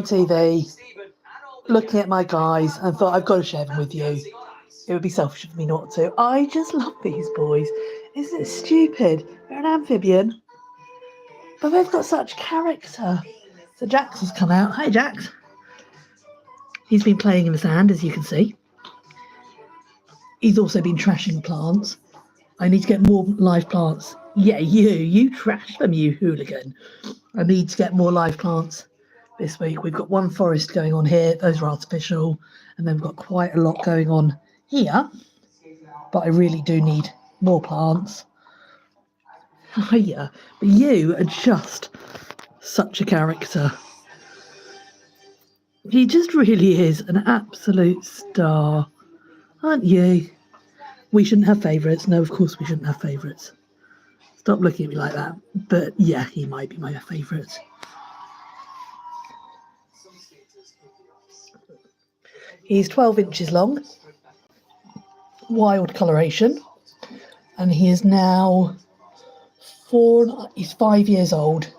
TV, looking at my guys, and thought I've got to share them with you. It would be selfish of me not to. I just love these boys. Isn't it stupid? They're an amphibian, but they've got such character. So Jax has come out. Hi, Jax. He's been playing in the sand, as you can see. He's also been trashing plants. I need to get more live plants. Yeah, you trash them, you hooligan. I need to get more live plants this week. We've got one forest going on here. Those are artificial. And then we've got quite a lot going on here. But I really do need more plants. Hiya. But you are just such a character. He just really is an absolute star. Aren't you? We shouldn't have favourites. No, of course we shouldn't have favourites. Stop looking at me like that. But yeah, he might be my favourite. He's 12 inches long. Wild coloration. And he is now he's 5 years old.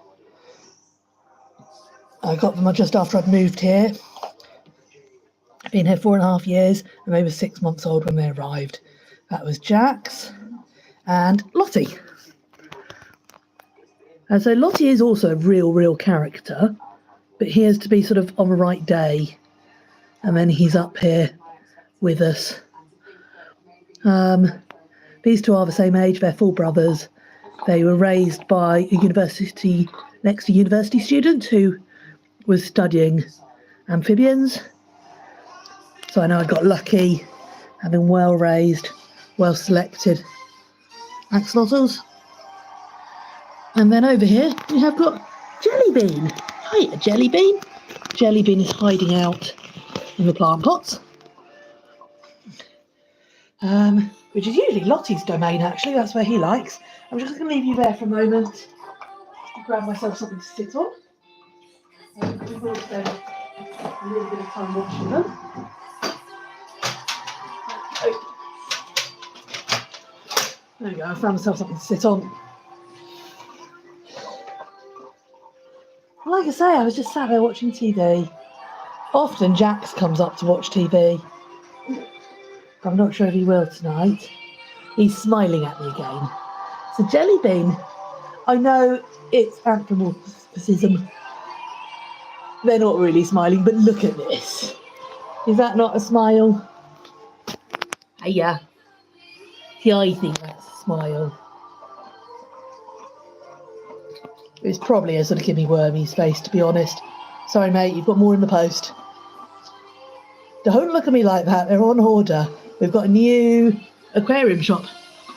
I got them just after I'd moved here. I've been here 4.5 years, and they were 6 months old when they arrived. That was Jax and Lottie. And so Lottie is also a real character, but he has to be sort of on the right day, and then he's up here with us. These two are the same age. They're full brothers. They were raised by a next to university student who was studying amphibians. So I know I got lucky having well raised, well selected axolotls. And then over here we have got Jellybean. Hiya, Jellybean. Jellybean is hiding out in the plant pots. Which is usually Lottie's domain, actually. That's where he likes. I'm just going to leave you there for a moment to grab myself something to sit on. We will spend a little bit of time watching them. Oh. There we go, I found myself something to sit on. Like I say, I was just sat there watching TV. Often Jax comes up to watch TV. I'm not sure if he will tonight. He's smiling at me again. So Jellybean, I know it's anthropomorphism. They're not really smiling, but look at this. Is that not a smile? Hiya. Yeah, I think that's a smile. It's probably a sort of gimme wormies face, to be honest. Sorry, mate, you've got more in the post. Don't look at me like that. They're on order. We've got a new aquarium shop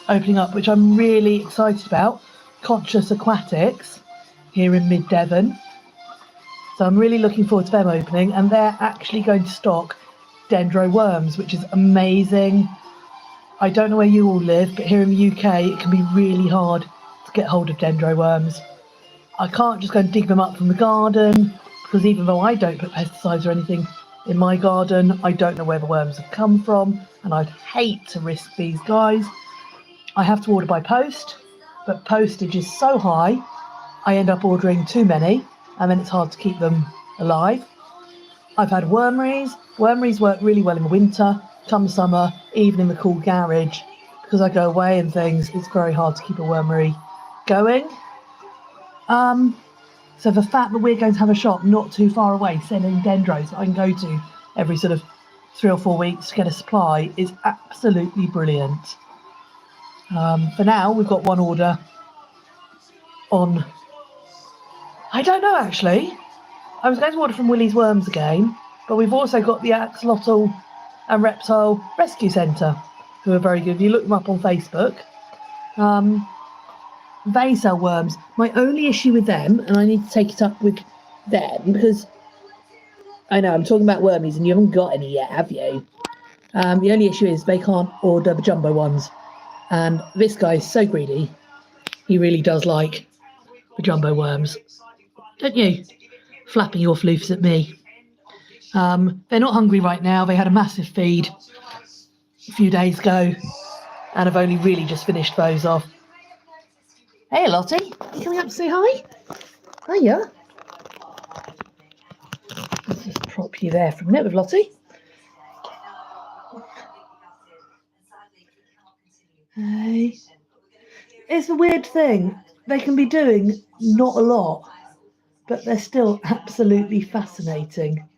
opening up, which I'm really excited about. Conscious Aquatics here in mid-Devon. So I'm really looking forward to them opening, and they're actually going to stock dendro worms, which is amazing. I don't know where you all live, but here in the UK it can be really hard to get hold of dendro worms. I can't just go and dig them up from the garden, because even though I don't put pesticides or anything in my garden, I don't know where the worms have come from, and I'd hate to risk these guys. I have to order by post, but postage is so high, I end up ordering too many, and then it's hard to keep them alive. I've had wormeries. Wormeries work really well in the winter. Come summer, even in the cool garage, because I go away and things, it's very hard to keep a wormery going. So the fact that we're going to have a shop not too far away selling dendros that I can go to every sort of 3 or 4 weeks to get a supply is absolutely brilliant. For now, we've got one order on. I don't know, actually. I was going to order from Willie's Worms again, but we've also got the Axolotl and Reptile Rescue Centre, who are very good. If you look them up on Facebook, they sell worms. My only issue with them, and I need to take it up with them, because I know I'm talking about wormies and you haven't got any yet, have you? The only issue is they can't order the jumbo ones. And this guy is so greedy. He really does like the jumbo worms. Don't you? Flapping your floofs at me. They're not hungry right now. They had a massive feed a few days ago and have only really just finished those off. Hey, Lottie. You coming up to say hi? Hiya. Just prop you there for a minute with Lottie. Hey. It's a weird thing. They can be doing not a lot, but they're still absolutely fascinating.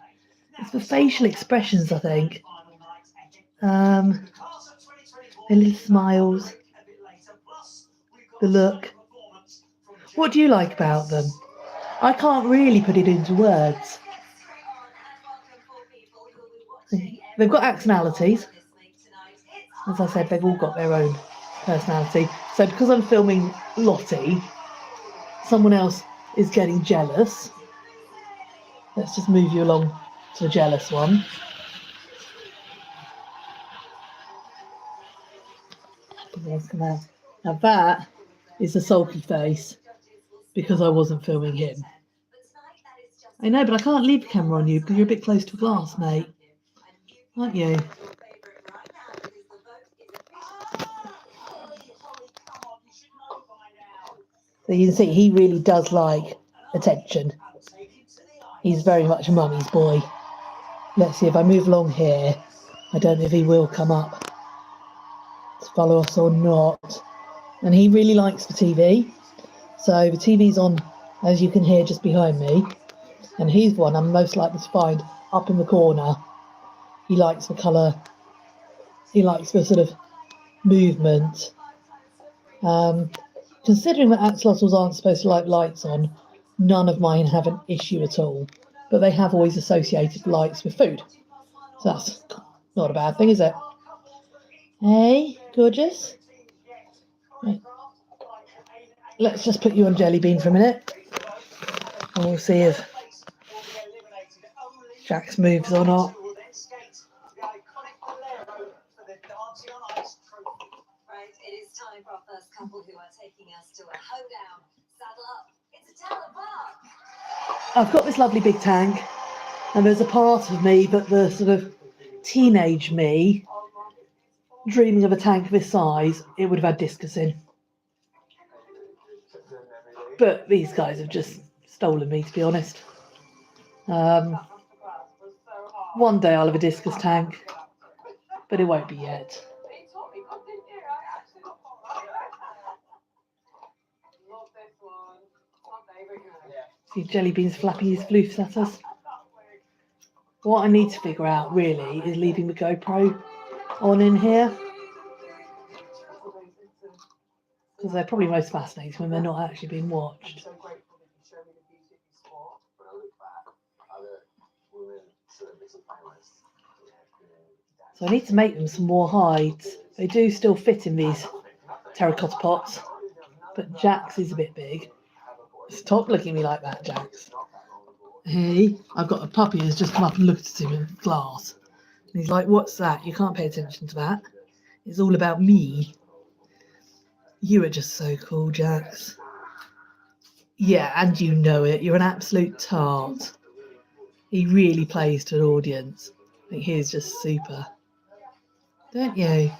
It's the facial expressions, I think. The little smiles, the look. What do you like about them? I can't really put it into words. They've got axonalities. As I said, they've all got their own personality. So because I'm filming Lottie, someone else is getting jealous. Let's just move you along to the jealous one. Now that is a sulky face because I wasn't filming him. I know, but I can't leave the camera on you because you're a bit close to a glass, mate. Aren't you? So you can see he really does like attention. He's very much a mummy's boy. Let's see if I move along here. I don't know if he will come up to follow us or not. And he really likes the TV. So the TV's on, as you can hear, just behind me. And he's the one I'm most likely to find up in the corner. He likes the colour. He likes the sort of movement. Considering that axolotls aren't supposed to like lights on, none of mine have an issue at all. But they have always associated lights with food. So that's not a bad thing, is it? Hey, gorgeous. Right. Let's just put you on Jellybean for a minute. And we'll see if Jax moves or not. I've got this lovely big tank, and there's a part of me, but the sort of teenage me, dreaming of a tank this size, it would have had discus in. But these guys have just stolen me, to be honest. One day I'll have a discus tank, but it won't be yet. See Jellybean's flapping his floofs at us. What I need to figure out really is leaving the GoPro on in here, because they're probably most fascinating when they're not actually being watched. So I need to make them some more hides. They do still fit in these terracotta pots, but Jax is a bit big. Stop looking at me like that, Jax. Hey, I've got a puppy who's just come up and looked at him in glass. And he's like, what's that? You can't pay attention to that. It's all about me. You are just so cool, Jax. Yeah, and you know it. You're an absolute tart. He really plays to an audience. I think he is just super. Don't you?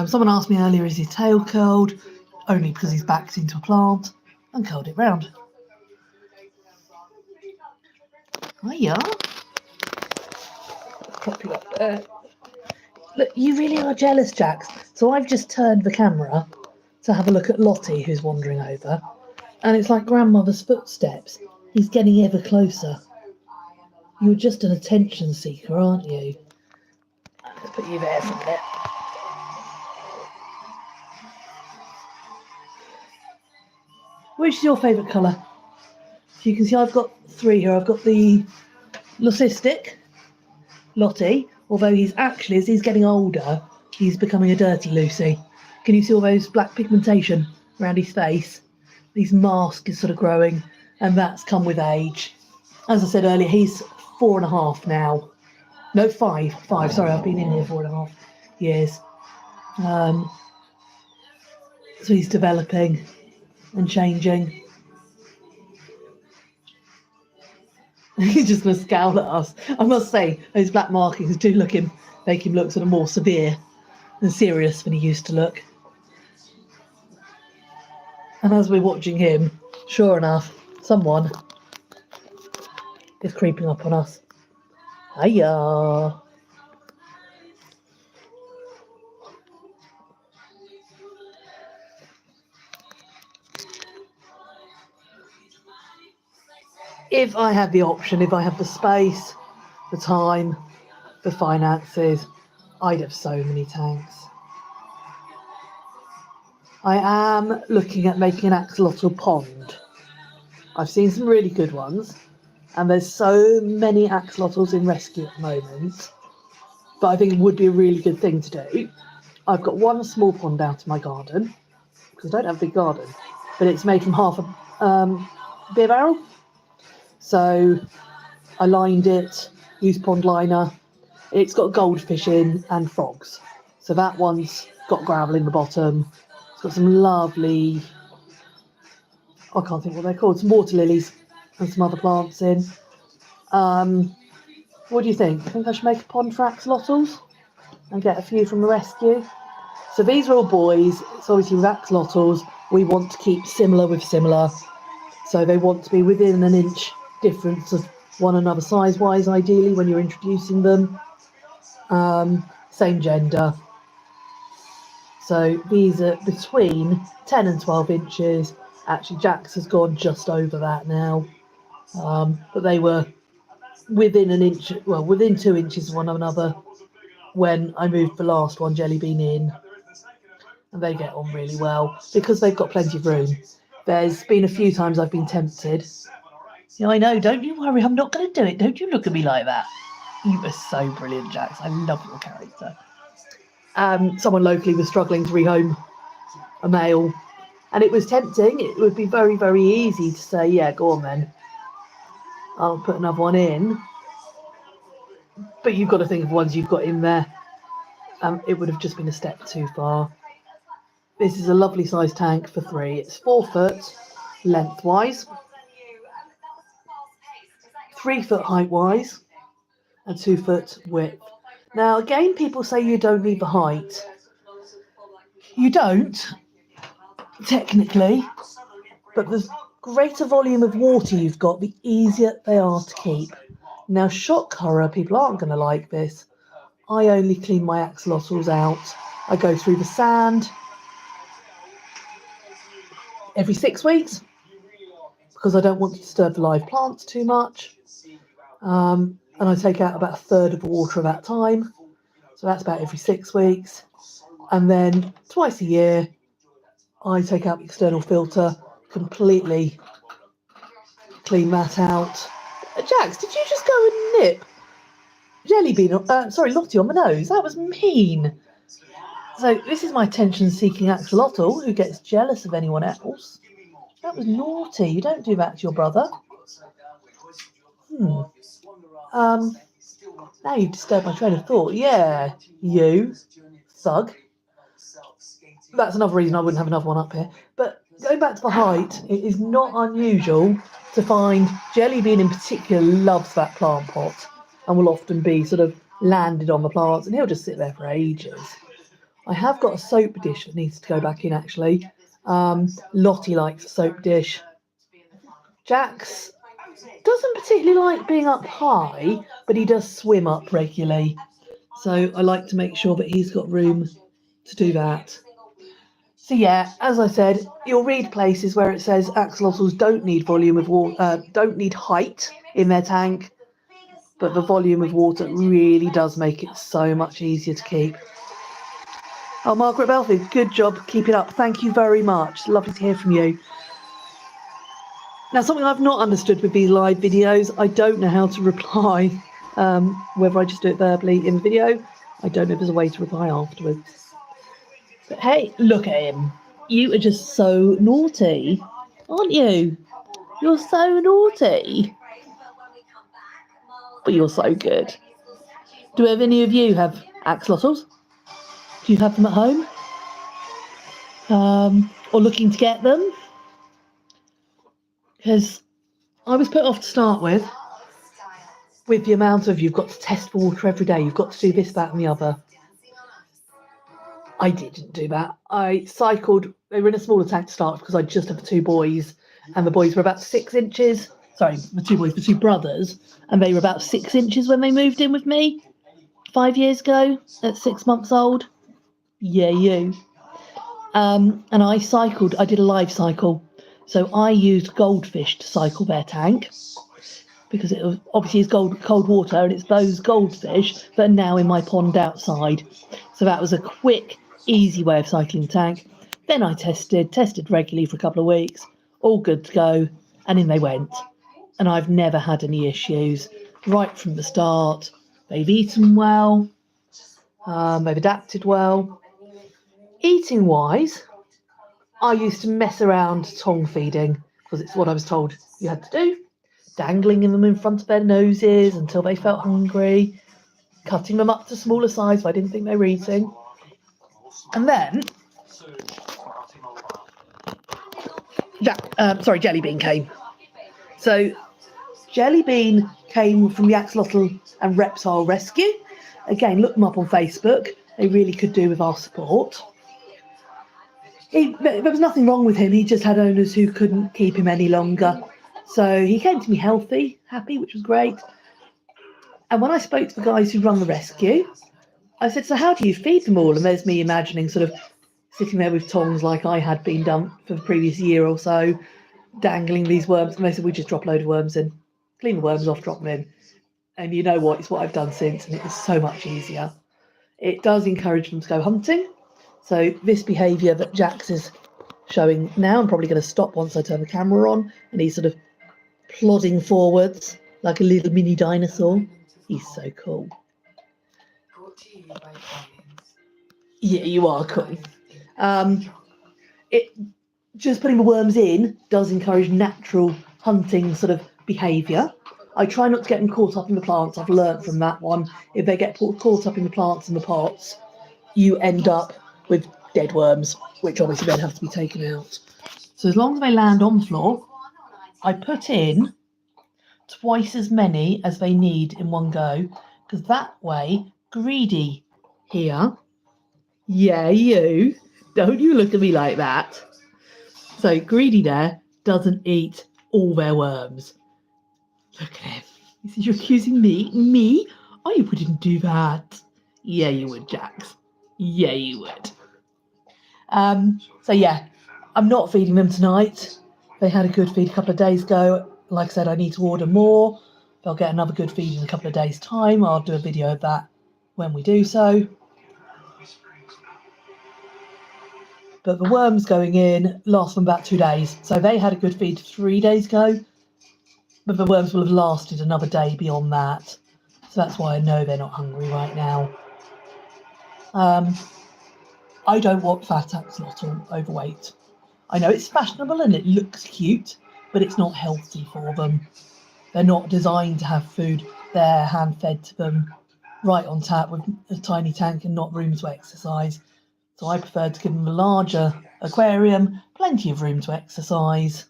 Someone asked me earlier, is his tail curled? Only because he's backed into a plant and curled it round. Hiya. Pop you up there. Look, you really are jealous, Jax. So I've just turned the camera to have a look at Lottie, who's wandering over. And it's like grandmother's footsteps. He's getting ever closer. You're just an attention seeker, aren't you? Let's put you there for a minute. Which is your favourite colour? So you can see I've got three here. I've got the leucistic Lottie, although he's actually, as he's getting older, he's becoming a dirty Lucy. Can you see all those black pigmentation around his face? His mask is sort of growing, and that's come with age. As I said earlier, he's 4.5 now. No, 5. Sorry, I've been in here 4.5 years. So he's developing and changing. He's just going to scowl at us. I must say, those black markings do make him look sort of more severe and serious than he used to look. And as we're watching him, sure enough, someone It's creeping up on us. Hiya. If I had the option, if I had the space, the time, the finances, I'd have so many tanks. I am looking at making an axolotl pond. I've seen some really good ones, and there's so many axolotls in rescue at the moment, but I think it would be a really good thing to do. I've got one small pond out in my garden, because I don't have a big garden, but it's made from half a beer barrel. So I lined it, used pond liner. It's got goldfish in and frogs. So that one's got gravel in the bottom. It's got some lovely, I can't think what they're called, some water lilies and some other plants in. What do you think? I think I should make a pond for axolotls and get a few from the rescue. So these are all boys. It's obviously with axolotls, we want to keep similar with similar. So they want to be within an inch difference of one another size-wise, ideally, when you're introducing them. Same gender. So these are between 10 and 12 inches. Actually, Jax has gone just over that now. But they were within an inch, well, within 2 inches of one another when I moved the last one, Jellybean, in. And they get on really well because they've got plenty of room. There's been a few times I've been tempted. Yeah, I know, don't you worry, I'm not going to do it. Don't you look at me like that. You are so brilliant, Jax. I love your character. Someone locally was struggling to rehome a male, and it was tempting. It would be very, very easy to say, yeah, go on then. I'll put another one in. But you've got to think of ones you've got in there. It would have just been a step too far. This is a lovely sized tank for 3. It's 4 foot lengthwise, 3 foot height-wise, and 2 foot width. Now, again, people say you don't need the height. You don't, technically, but the greater volume of water you've got, the easier they are to keep. Now, shock horror, people aren't going to like this. I only clean my axolotls out. I go through the sand every 6 weeks because I don't want to disturb the live plants too much. And I take out about a third of the water at that time. So that's about every 6 weeks. And then twice a year, I take out the external filter, completely clean that out. Jax, did you just go and nip Jellybean, Lottie on the nose? That was mean. So this is my attention-seeking axolotl who gets jealous of anyone else. That was naughty. You don't do that to your brother. Now you've disturbed my train of thought. Yeah, you thug. That's another reason I wouldn't have another one up here. But going back to the height, it is not unusual to find Jellybean in particular loves that plant pot and will often be sort of landed on the plants, and he'll just sit there for ages. I have got a soap dish that needs to go back in, actually. Lottie likes a soap dish. Jax doesn't particularly like being up high, but he does swim up regularly. So I like to make sure that he's got room to do that. So yeah, as I said, you'll read places where it says axolotls don't need volume of water, don't need height in their tank, but the volume of water really does make it so much easier to keep. Oh, Margaret Belfield, good job, keep it up. Thank you very much. Lovely to hear from you. Now, something I've not understood with these live videos, I don't know how to reply, whether I just do it verbally in the video. I don't know if there's a way to reply afterwards. But hey, look at him. You are just so naughty, aren't you? You're so naughty. But you're so good. Do any of you have axolotls? Do you have them at home? Or looking to get them? Because I was put off to start with the amount of you've got to test for water every day, you've got to do this, that and the other. I didn't do that. I cycled, they were in a smaller tank to start because I just had 2 boys and the boys were about 6 inches. sorry, the two boys, the two brothers, and they were about 6 inches when they moved in with me 5 years ago at 6 months old. Yeah, you. And I did a live cycle. So I used goldfish to cycle their tank because it was obviously it's cold water, and it's those goldfish that are now in my pond outside. So that was a quick, easy way of cycling the tank. Then I tested regularly for a couple of weeks, all good to go, and in they went. And I've never had any issues right from the start. They've eaten well, they've adapted well. Eating wise, I used to mess around tongue feeding because it's what I was told you had to do. Dangling them in front of their noses until they felt hungry, cutting them up to smaller size if I didn't think they were eating. And then, Jellybean came. So Jellybean came from the Axolotl and Reptile Rescue. Again, look them up on Facebook. They really could do with our support. There was nothing wrong with him. He just had owners who couldn't keep him any longer. So he came to me healthy, happy, which was great. And when I spoke to the guys who run the rescue, I said, so how do you feed them all? And there's me imagining sort of sitting there with tongs like I had been done for the previous year or so, dangling these worms. And they said, we just drop a load of worms in, clean the worms off, drop them in. And you know what? It's what I've done since, and it is so much easier. It does encourage them to go hunting. So this behaviour that Jax is showing now, I'm probably going to stop once I turn the camera on, and he's sort of plodding forwards like a little mini dinosaur. He's so cool. Yeah, you are cool. It just putting the worms in does encourage natural hunting sort of behaviour. I try not to get them caught up in the plants. I've learnt from that one. If they get caught up in the plants and the pots, you end up with dead worms, which obviously then have to be taken out. So as long as they land on the floor, I put in twice as many as they need in one go, because that way, Greedy here, yeah, you, don't you look at me like that. So Greedy there doesn't eat all their worms. Look at him. He says, you're accusing me? Me? Oh, you wouldn't do that. Yeah, you would, Jax. Yeah, you would. So yeah, I'm not feeding them tonight. They had a good feed a couple of days ago. Like I said, I need to order more. They'll get another good feed in a couple of days' time. I'll do a video of that when we do so. But the worms going in last them about 2 days. So they had a good feed 3 days ago, but the worms will have lasted another day beyond that. So that's why I know they're not hungry right now. I don't want fat axolotl overweight. I know it's fashionable and it looks cute, but it's not healthy for them. They're not designed to have food there hand-fed to them right on tap with a tiny tank and not room to exercise. So I prefer to give them a larger aquarium, plenty of room to exercise.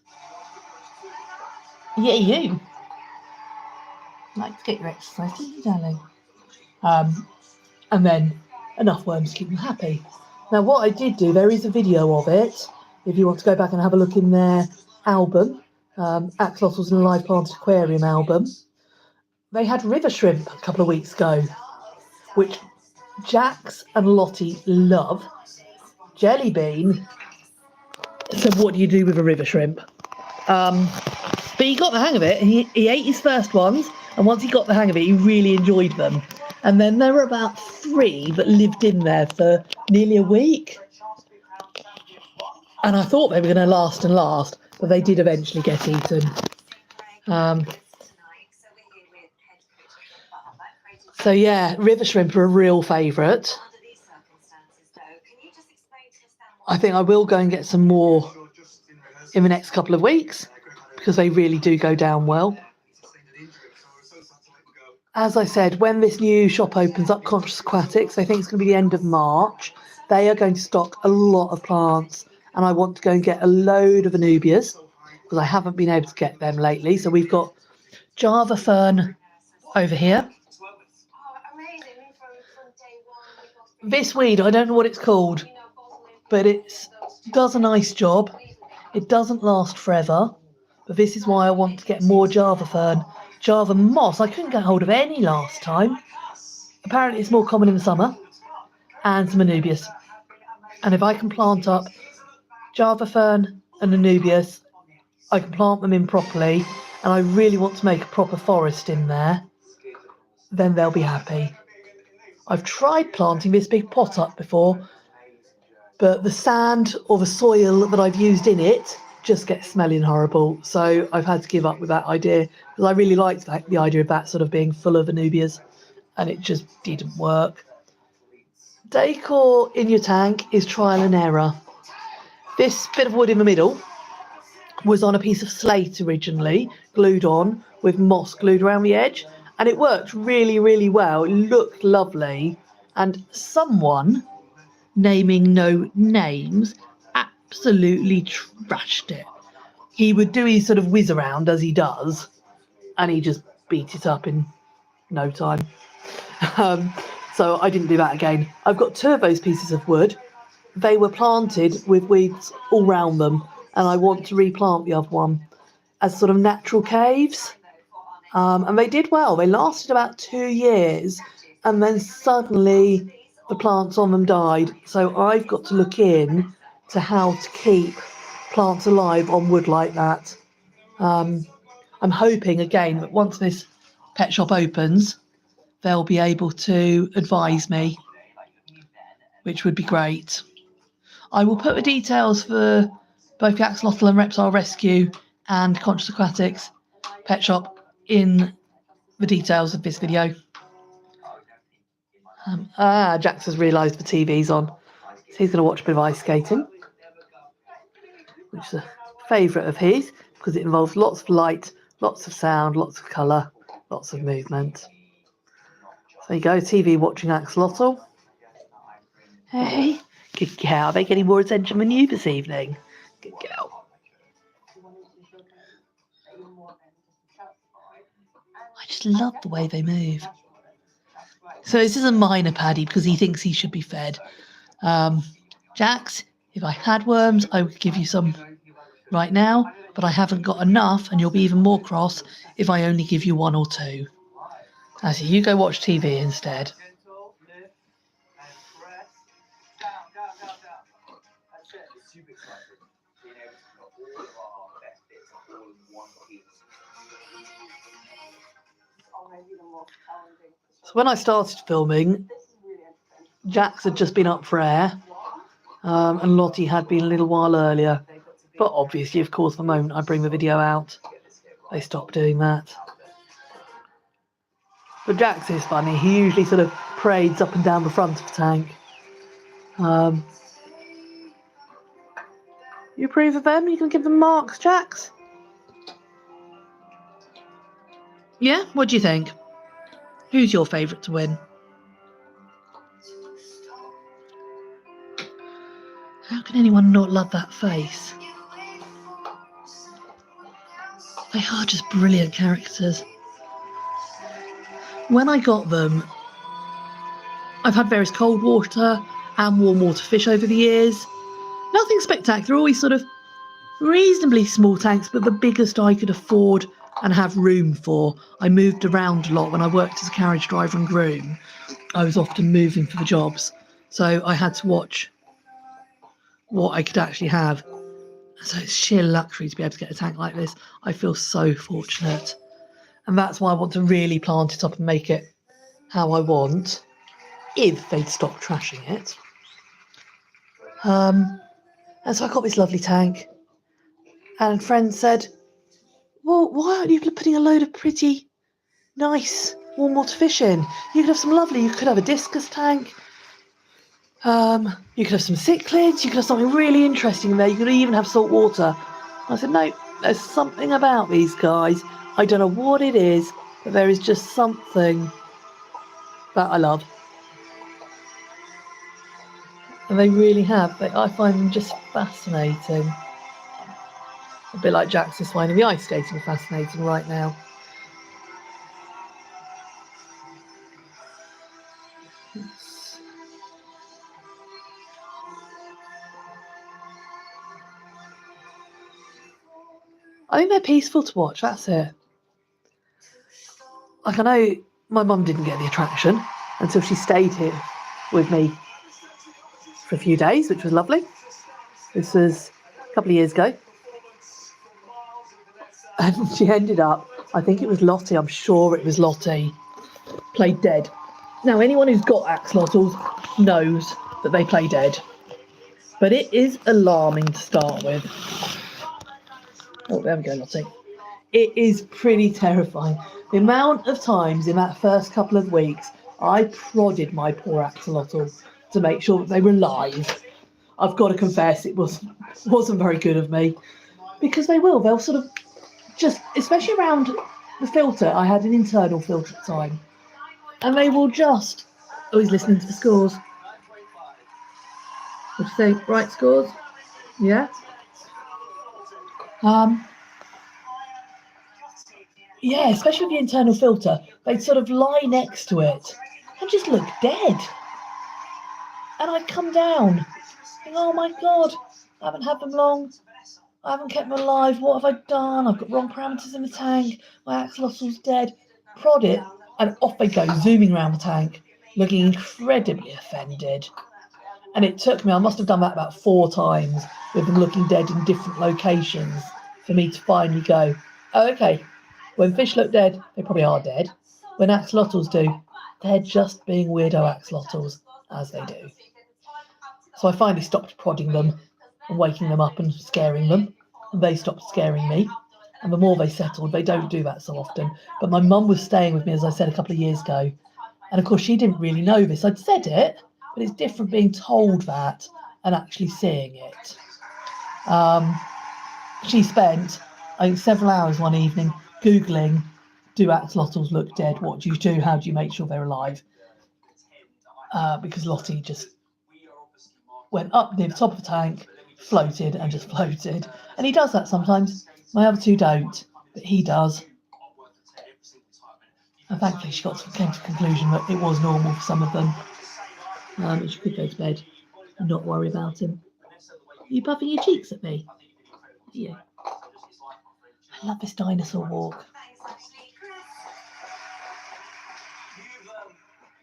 Yeah, you like to get your exercise, don't you, darling? And then enough worms to keep them happy. Now, what I did do, there is a video of it, if you want to go back and have a look in their album, Axolotls in a Live Planted Aquarium album. They had river shrimp a couple of weeks ago, which Jax and Lottie love. Jellybean said, what do you do with a river shrimp? But he got the hang of it. He ate his first ones, and once he got the hang of it, he really enjoyed them. And then there were about 3 that lived in there for nearly a week. And I thought they were going to last and last, but they did eventually get eaten. So yeah, river shrimp are a real favourite. I think I will go and get some more in the next couple of weeks because they really do go down well. As I said, when this new shop opens up, Conscious Aquatics, I think it's going to be the end of March, they are going to stock a lot of plants, and I want to go and get a load of anubias because I haven't been able to get them lately. So we've got Java fern over here. This weed, I don't know what it's called, but it does a nice job. It doesn't last forever, but this is why I want to get more Java fern. Java moss, I couldn't get hold of any last time. Apparently it's more common in the summer. And some Anubias. And if I can plant up Java fern and Anubias, I can plant them in properly, and I really want to make a proper forest in there, then they'll be happy. I've tried planting this big pot up before, but the sand or the soil that I've used in it just gets smelling horrible. So I've had to give up with that idea, because I really liked the idea of that sort of being full of Anubias, and it just didn't work. Decor in your tank is trial and error. This bit of wood in the middle was on a piece of slate originally, glued on with moss glued around the edge, and it worked really, really well. It looked lovely, and someone, naming no names, absolutely trashed it. He would do his sort of whiz around as he does, and he just beat it up in no time. So I didn't do that again. I've got 2 of those pieces of wood. They were planted with weeds all round them, and I want to replant the other one as sort of natural caves. And they did well. They lasted about 2 years, and then suddenly the plants on them died. So I've got to look in to how to keep plants alive on wood like that. I'm hoping, again, that once this pet shop opens, they'll be able to advise me, which would be great. I will put the details for both the Axolotl and Reptile Rescue and Conscious Aquatics Pet Shop in the details of this video. Jax has realised the TV's on, so he's going to watch a bit of ice skating, which is a favourite of his because it involves lots of light, lots of sound, lots of colour, lots of movement. So there you go, TV watching Axolotl. Hey, good girl. Are they getting more attention than you this evening? Good girl. I just love the way they move. So this is a minor Paddy because he thinks he should be fed. Jax, if I had worms, I would give you some right now, but I haven't got enough, and you'll be even more cross if I only give you 1 or 2. So you go watch TV instead. So when I started filming, Jax had just been up for air, and Lottie had been a little while earlier. But obviously, of course, the moment I bring the video out, they stop doing that. But Jax is funny. He usually sort of parades up and down the front of the tank. You approve of them? You can give them marks, Jax? Yeah? What do you think? Who's your favourite to win? How can anyone not love that face? They are just brilliant characters. When I got them, I've had various cold water and warm water fish over the years. Nothing spectacular, always sort of reasonably small tanks, but the biggest I could afford and have room for. I moved around a lot when I worked as a carriage driver and groom. I was often moving for the jobs, so I had to watch what I could actually have. So it's sheer luxury to be able to get a tank like this. I feel so fortunate, and that's why I want to really plant it up and make it how I want, if they'd stop trashing it. And so I got this lovely tank, and friends said, well, why aren't you putting a load of pretty, nice, warm water fish in? You could have some lovely, you could have a discus tank, you could have some cichlids, you could have something really interesting in there, you could even have salt water. I said, no, there's something about these guys. I don't know what it is, but there is just something that I love. And they really have. I find them just fascinating. A bit like Jax is finding the ice skating fascinating right now. I think they're peaceful to watch, that's it. Like, I know my mum didn't get the attraction until she stayed here with me for a few days, which was lovely. This was a couple of years ago. And she ended up, I think it was Lottie, I'm sure it was Lottie, played dead. Now, anyone who's got axolotls knows that they play dead. But it is alarming to start with. Oh, there we go, Lottie. It is pretty terrifying. The amount of times in that first couple of weeks I prodded my poor axolotl to make sure that they were alive. I've got to confess, it wasn't very good of me. Because they'll sort of just, especially around the filter, I had an internal filter at the time. And they will just, oh, he's listening to the scores. What'd you say? Right scores? Yeah? Yeah, especially with the internal filter, they'd sort of lie next to it and just look dead. And I'd come down, think, oh my God, I haven't had them long. I haven't kept them alive. What have I done? I've got wrong parameters in the tank. My axolotl's dead. Prod it, and off they go, zooming around the tank, looking incredibly offended. And it took me, I must have done that about 4 times, with them looking dead in different locations, for me to finally go, oh, okay, when fish look dead, they probably are dead. When axolotls do, they're just being weirdo axolotls, as they do. So I finally stopped prodding them and waking them up and scaring them, and they stopped scaring me. And the more they settled, they don't do that so often. But my mum was staying with me, as I said, a couple of years ago. And of course, she didn't really know this. I'd said it, but it's different being told that and actually seeing it. She spent, I think, several hours one evening Googling, do axolotls look dead? What do you do? How do you make sure they're alive? Because Lottie just went up near the top of the tank, floated and just floated. And he does that sometimes. My other 2 don't, but he does. And thankfully she came to the conclusion that it was normal for some of them. And she could go to bed and not worry about him. Are you puffing your cheeks at me? Yeah. I love this dinosaur walk.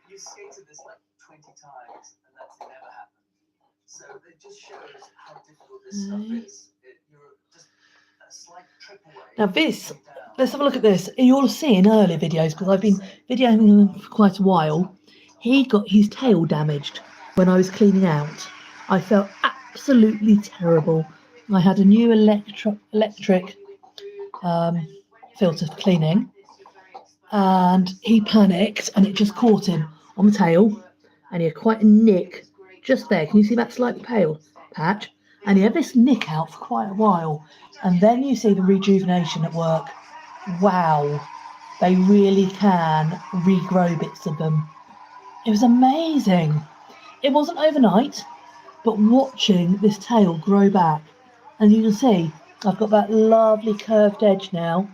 You've skated this like 20 times and that's never happened. So it just shows how difficult this stuff is. You're just a slight trip away. Now this, let's have a look at this. You'll see in earlier videos, because I've been videoing him for quite a while, he got his tail damaged when I was cleaning out. I felt absolutely terrible. I had a new electric filter for cleaning, and he panicked and it just caught him on the tail, and he had quite a nick just there. Can you see that slightly pale patch? And he had this nick out for quite a while, and then you see the rejuvenation at work. Wow, they really can regrow bits of them. It was amazing. It wasn't overnight, but watching this tail grow back, and you can see I've got that lovely curved edge now,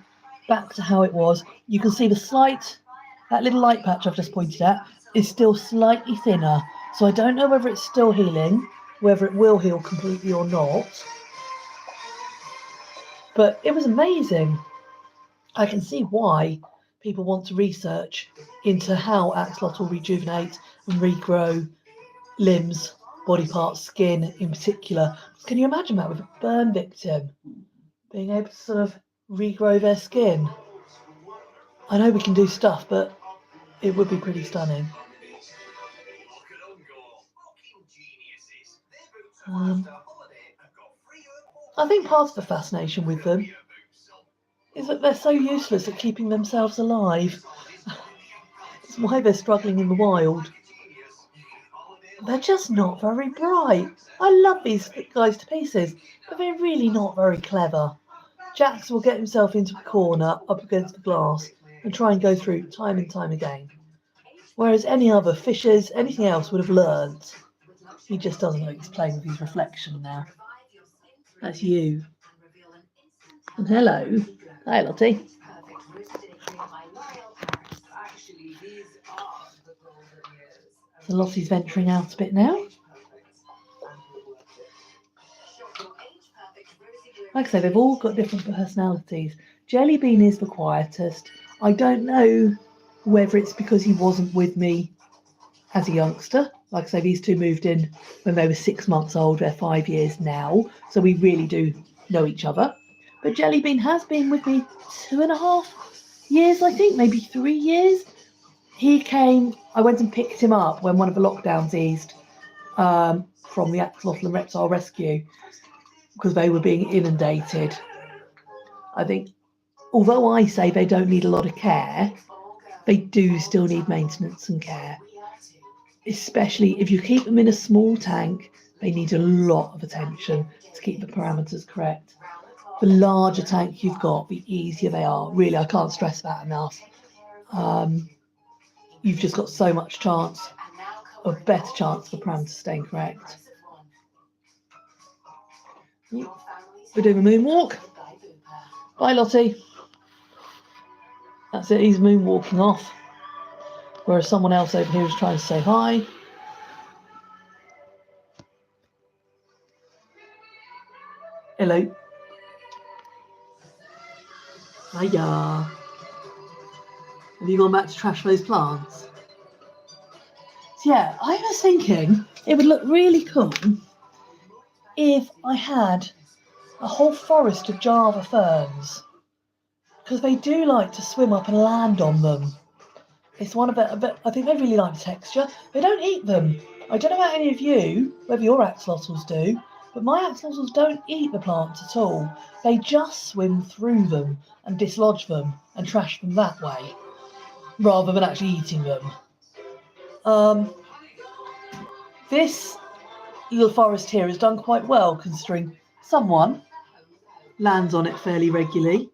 back to how it was. You can see that little light patch I've just pointed at is still slightly thinner. So I don't know whether it's still healing, whether it will heal completely or not. But it was amazing. I can see why people want to research into how axolotl rejuvenate and regrow limbs, body parts, skin in particular. Can you imagine that with a burn victim being able to sort of regrow their skin? I know we can do stuff, but it would be pretty stunning. I think part of the fascination with them is that they're so useless at keeping themselves alive. It's why they're struggling in the wild. They're just not very bright. I love these guys to pieces, but they're really not very clever. Jax will get himself into a corner up against the glass and try and go through time and time again. Whereas any other fishes, anything else would have learned. He just doesn't know. He's playing with his reflection now. That's you. And hello. Hi, Lottie. So Lottie's venturing out a bit now. Like I say, they've all got different personalities. Jellybean is the quietest. I don't know whether it's because he wasn't with me as a youngster. Like I say, these two moved in when they were 6 months old. They're 5 years now, so we really do know each other. But Jellybean has been with me 2.5 years, I think, maybe 3 years. He came, I went and picked him up when one of the lockdowns eased from the axolotl and reptile rescue because they were being inundated. I think, although I say they don't need a lot of care, they do still need maintenance and care. Especially if you keep them in a small tank, they need a lot of attention to keep the parameters correct. The larger tank you've got, the easier they are. Really, I can't stress that enough. You've just got so much chance, a better chance for parameters staying correct. We're doing a moonwalk. Bye, Lottie. That's it, he's moonwalking off. Whereas someone else over here is trying to say hi. Hello. Hiya. Have you gone back to trash those plants? So yeah, I was thinking it would look really cool if I had a whole forest of Java ferns, because they do like to swim up and land on them. It's one of the, I think they really like the texture. They don't eat them. I don't know about any of you, whether your axolotls do, but my axolotls don't eat the plants at all. They just swim through them and dislodge them and trash them that way, rather than actually eating them. This little forest here has done quite well, considering someone lands on it fairly regularly.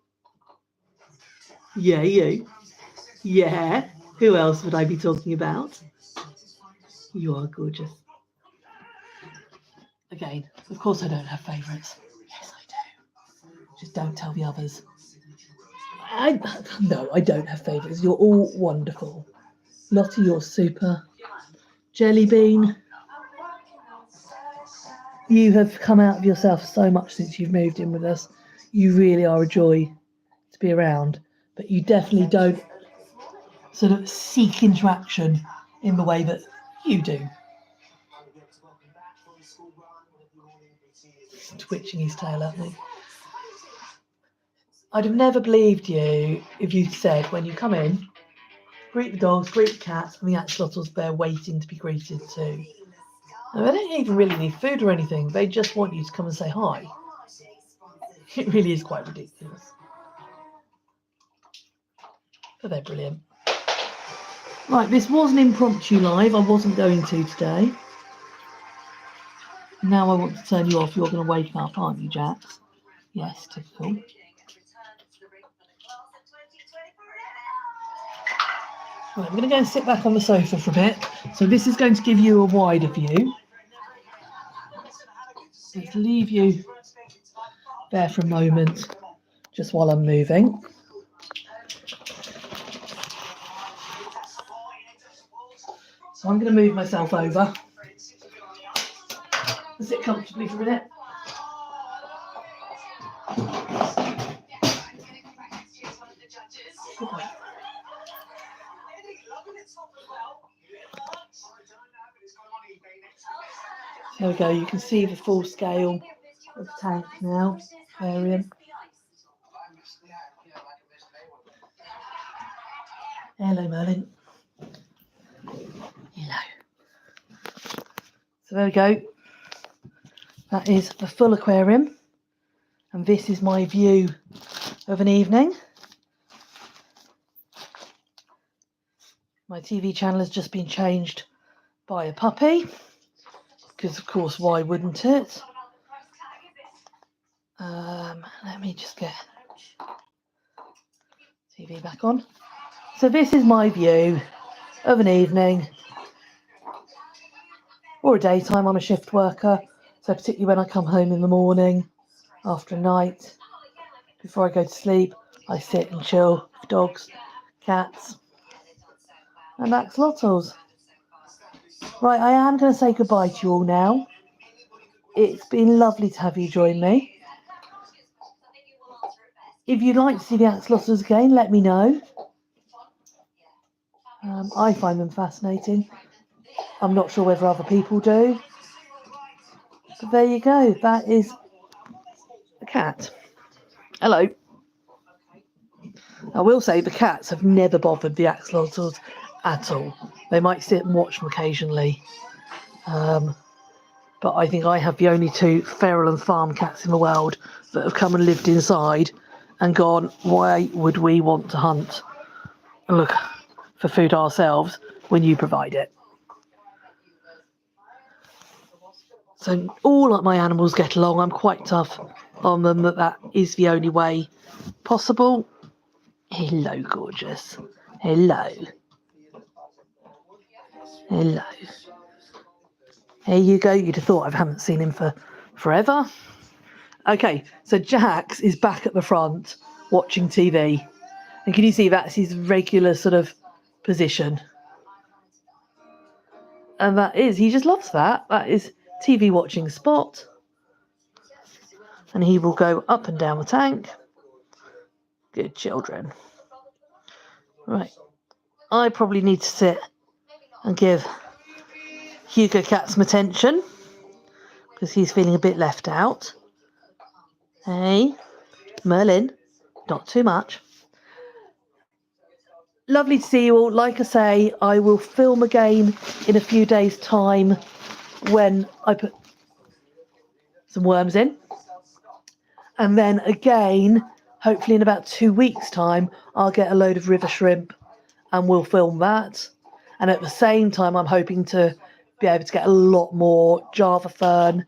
Yeah, you. Yeah. Who else would I be talking about? You are gorgeous. Again, of course I don't have favourites. Yes, I do. Just don't tell the others. No, I don't have favourites. You're all wonderful. Lottie, you're super. Jellybean, you have come out of yourself so much since you've moved in with us. You really are a joy to be around, but you definitely don't sort of seek interaction in the way that you do. Twitching his tail at me. I'd have never believed you if you said when you come in, greet the dogs, greet the cats, and the axolotls there waiting to be greeted too. Now, they don't even really need food or anything. They just want you to come and say hi. It really is quite ridiculous. But they're brilliant. Right, this was an impromptu live. I wasn't going to today. Now I want to turn you off. You're going to wake up, aren't you, Jax? Yes, typical. Right, I'm going to go and sit back on the sofa for a bit. So this is going to give you a wider view. Let's leave you there for a moment, just while I'm moving. So I'm going to move myself over. Sit comfortably for a minute. There we go, you can see the full scale of the tank now, aquarium. Hello, Merlin. Hello. So there we go. That is the full aquarium. And this is my view of an evening. My TV channel has just been changed by a puppy. Because, of course, why wouldn't it? Let me just get TV back on. So this is my view of an evening or a daytime. I'm a shift worker, so particularly when I come home in the morning after a night, before I go to sleep, I sit and chill with dogs, cats and axolotls. Right, I am going to say goodbye to you all now. It's been lovely to have you join me. If you'd like to see the axolotls again, let me know. I find them fascinating. I'm not sure whether other people do. But there you go. That is a cat. Hello. I will say the cats have never bothered the axolotls at all. They might sit and watch them occasionally. But I think I have the only two feral and farm cats in the world that have come and lived inside and gone, why would we want to hunt and look for food ourselves when you provide it? So all of my animals get along. I'm quite tough on them, that is the only way possible. Hello, gorgeous. Hello. Hello. There you go. You'd have thought I haven't seen him for forever. Okay, so Jax is back at the front watching TV. And can you see that's his regular sort of position? And that is, he just loves that. That is TV watching spot. And he will go up and down the tank. Good children. Right. I probably need to sit and give Hugo Cat some attention because he's feeling a bit left out. Hey, Merlin, not too much. Lovely to see you all. Like I say, I will film again in a few days' time when I put some worms in. And then again, hopefully in about 2 weeks' time, I'll get a load of river shrimp and we'll film that. And at the same time, I'm hoping to be able to get a lot more Java fern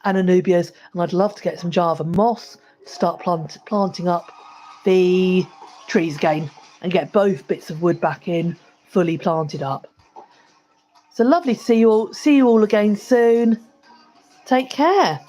and Anubias. And I'd love to get some Java moss to start planting up the trees again and get both bits of wood back in, fully planted up. So lovely to see you all. See you all again soon. Take care.